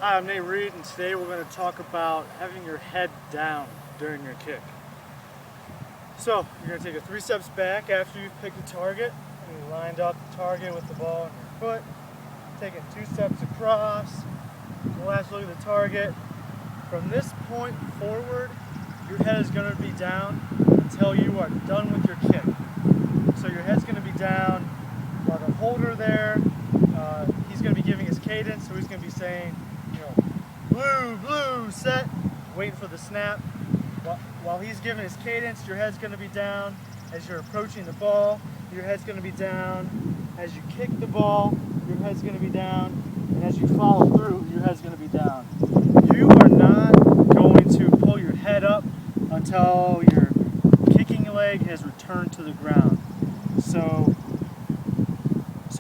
Hi, I'm Nate Reed, and today we're going to talk about having your head down during your kick. So, you're going to take it 3 steps back after you've picked a target, and you lined up the target with the ball in your foot. Take it 2 steps across, last look at the target. From this point forward, your head is going to be down until you are done with your kick. So your head's going to be down while the holder there, he's going to be giving his cadence, so he's going to be saying, blue, blue, set, waiting for the snap. While he's giving his cadence, your head's going to be down as you're approaching the ball. Your head's going to be down as you kick the ball. Your head's going to be down, and as you follow through, your head's going to be down. You are not going to pull your head up until your kicking leg has returned to the ground. So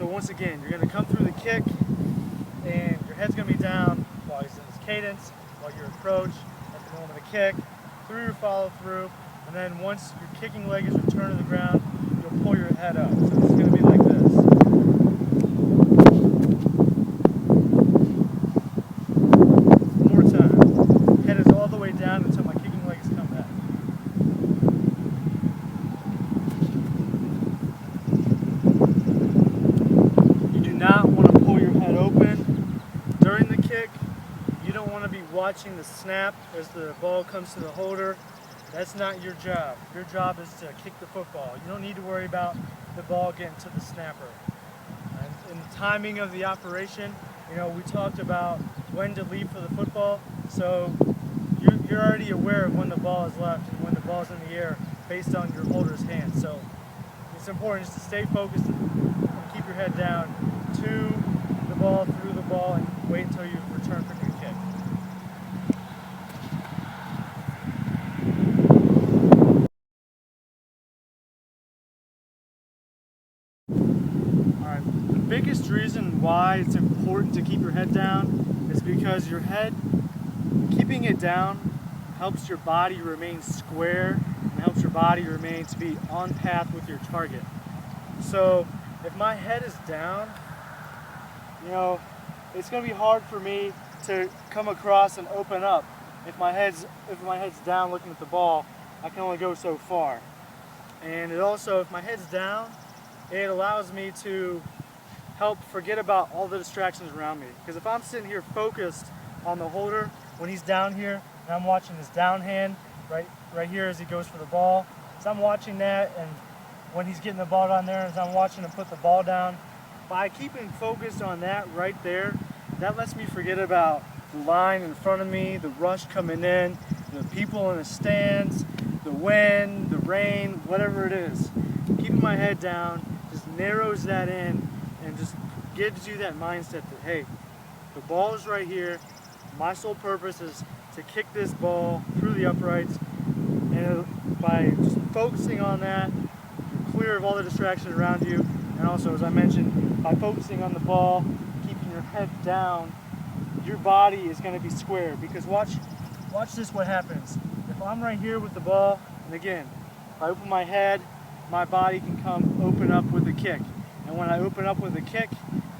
once again, you're going to come through the kick, and your head's going to be down while he's in his cadence, while you approach at the moment of the kick, through your follow through, and then once your kicking leg is returned to the ground, you'll pull your head up. So it's going to be like this. One more time. Head is all the way down until my kicking leg has come back. You do not want to pull your head open during the kick. You don't want to be watching the snap as the ball comes to the holder. That's not your job. Your job is to kick the football. You don't need to worry about the ball getting to the snapper. And in the timing of the operation, we talked about when to leave for the football. So you're already aware of when the ball is left and when the ball is in the air based on your holder's hand. So it's important just to stay focused and keep your head down to the ball, through the ball, and wait until you return from your kick. Alright, the biggest reason why it's important to keep your head down is because your head, keeping it down, helps your body remain square and helps your body remain to be on path with your target. So if my head is down, it's going to be hard for me to come across and open up. If my head's down looking at the ball, I can only go so far. And it also, if my head's down, it allows me to help forget about all the distractions around me. Because if I'm sitting here focused on the holder when he's down here, and I'm watching his down hand right here as he goes for the ball, so I'm watching that, and when he's getting the ball down there, as I'm watching him put the ball down, by keeping focused on that right there, that lets me forget about the line in front of me, the rush coming in, the people in the stands, the wind, the rain, whatever it is. Keeping my head down just narrows that in and just gives you that mindset that, hey, the ball is right here. My sole purpose is to kick this ball through the uprights. And by just focusing on that, you're clear of all the distractions around you. And also, as I mentioned, by focusing on the ball, keeping your head down, your body is going to be square. Because watch this, what happens. If I'm right here with the ball, and again, if I open my head, my body can come open up with a kick. And when I open up with a kick,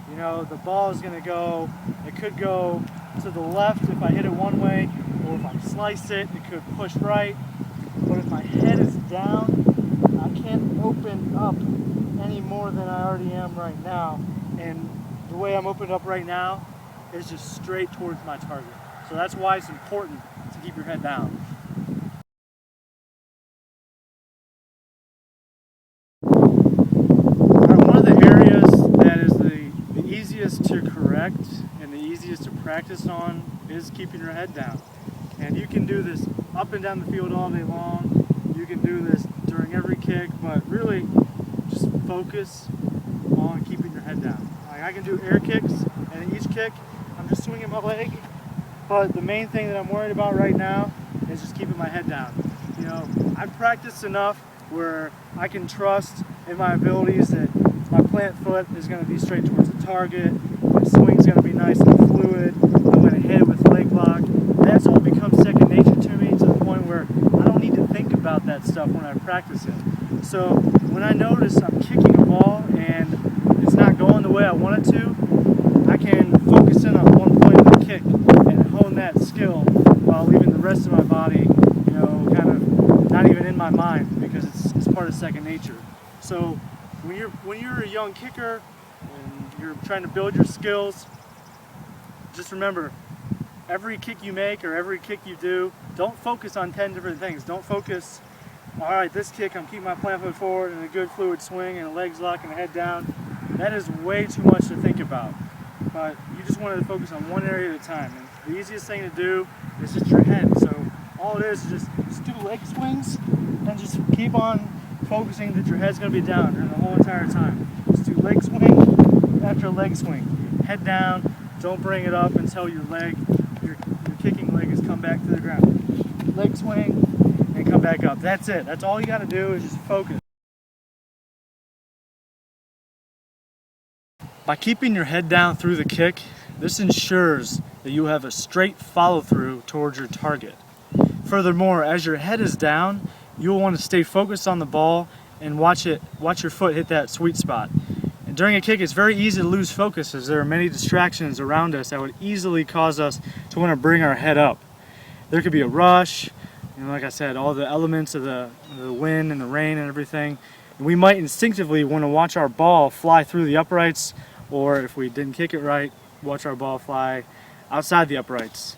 the ball is going to go, it could go to the left if I hit it one way, or if I slice it, it could push right. But if my head is down, I can't open up any more than I already am right now. And the way I'm opened up right now is just straight towards my target. So that's why it's important to keep your head down. One of the areas that is the easiest to correct and the easiest to practice on is keeping your head down. And you can do this up and down the field all day long. You can do this during every kick, but really just focus on keeping your head down. Like, I can do air kicks, and in each kick, I'm just swinging my leg. But the main thing that I'm worried about right now is just keeping my head down. I've practiced enough where I can trust in my abilities that my plant foot is going to be straight towards the target, my swing's going to be nice and fluid, I'm going to hit it with leg lock. That's all become second nature to me, to the point where I don't need to think about that stuff when I practice it. So when I notice I'm kicking a ball and it's not going the way I want it to, I can focus in on one point of the kick and hone that skill while leaving the rest of my body, kind of not even in my mind, because it's part of second nature. So when you're a young kicker and you're trying to build your skills, just remember, every kick you make or every kick you do, don't focus on 10 different things. Don't focus, all right, this kick, I'm keeping my plant foot forward and a good fluid swing and a legs lock and a head down. That is way too much to think about. But you just want to focus on one area at a time. And the easiest thing to do is just your head. So all it is just do leg swings and just keep on focusing that your head's going to be down during the whole entire time. Just do leg swing after leg swing. Head down, don't bring it up until your kicking leg has come back to the ground. Leg swing and come back up. That's it. That's all you got to do is just focus. By keeping your head down through the kick, this ensures that you have a straight follow-through towards your target. Furthermore, as your head is down, you'll want to stay focused on the ball and watch your foot hit that sweet spot. And during a kick, it's very easy to lose focus, as there are many distractions around us that would easily cause us to want to bring our head up. There could be a rush, like I said, all the elements of the wind and the rain and everything. And we might instinctively want to watch our ball fly through the uprights, or if we didn't kick it right, watch our ball fly outside the uprights.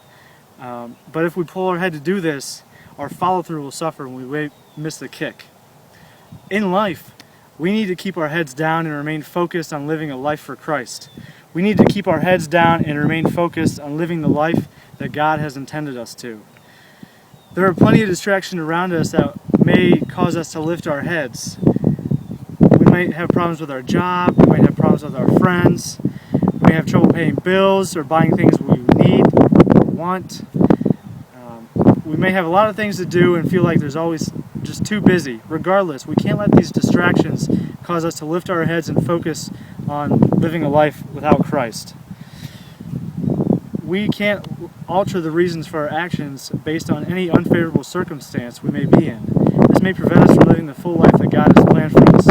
But if we pull our head to do this, our follow-through will suffer when we miss the kick. In life, we need to keep our heads down and remain focused on living a life for Christ. We need to keep our heads down and remain focused on living the life that God has intended us to. There are plenty of distractions around us that may cause us to lift our heads. We might have problems with our job, we might have problems with our friends, we may have trouble paying bills or buying things we need or want. We may have a lot of things to do and feel like there's always just too busy. Regardless, we can't let these distractions cause us to lift our heads and focus on living a life without Christ. We can't alter the reasons for our actions based on any unfavorable circumstance we may be in. This may prevent us from living the full life that God has planned for us.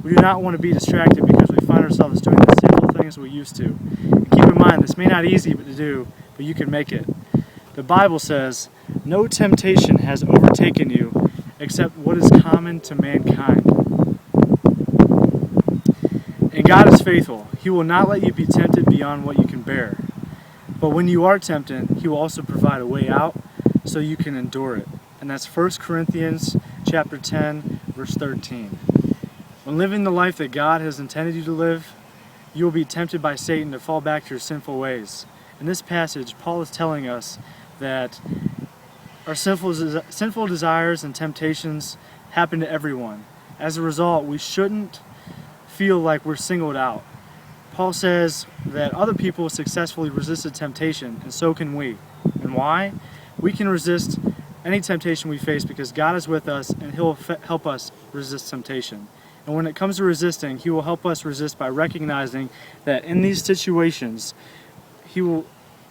We do not want to be distracted because we find ourselves doing the simple things we used to. And keep in mind, this may not be easy to do, but you can make it. The Bible says, "No temptation has overtaken you except what is common to mankind." And God is faithful. He will not let you be tempted beyond what you can bear. But when you are tempted, He will also provide a way out so you can endure it. And that's 1 Corinthians chapter 10, verse 13. When living the life that God has intended you to live, you will be tempted by Satan to fall back to your sinful ways. In this passage, Paul is telling us that our sinful desires and temptations happen to everyone. As a result, we shouldn't feel like we're singled out. Paul says that other people successfully resisted temptation, and so can we. And why? We can resist any temptation we face because God is with us and He'll help us resist temptation. And when it comes to resisting, He will help us resist by recognizing that in these situations,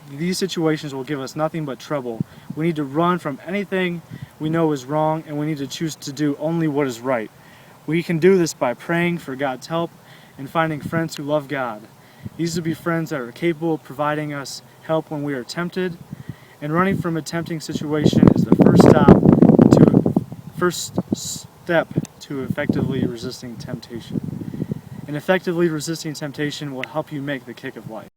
these situations will give us nothing but trouble. We need to run from anything we know is wrong, and we need to choose to do only what is right. We can do this by praying for God's help and finding friends who love God. These will be friends that are capable of providing us help when we are tempted, and running from a tempting situation is the first step to effectively resisting temptation. And effectively resisting temptation will help you make the kick of life.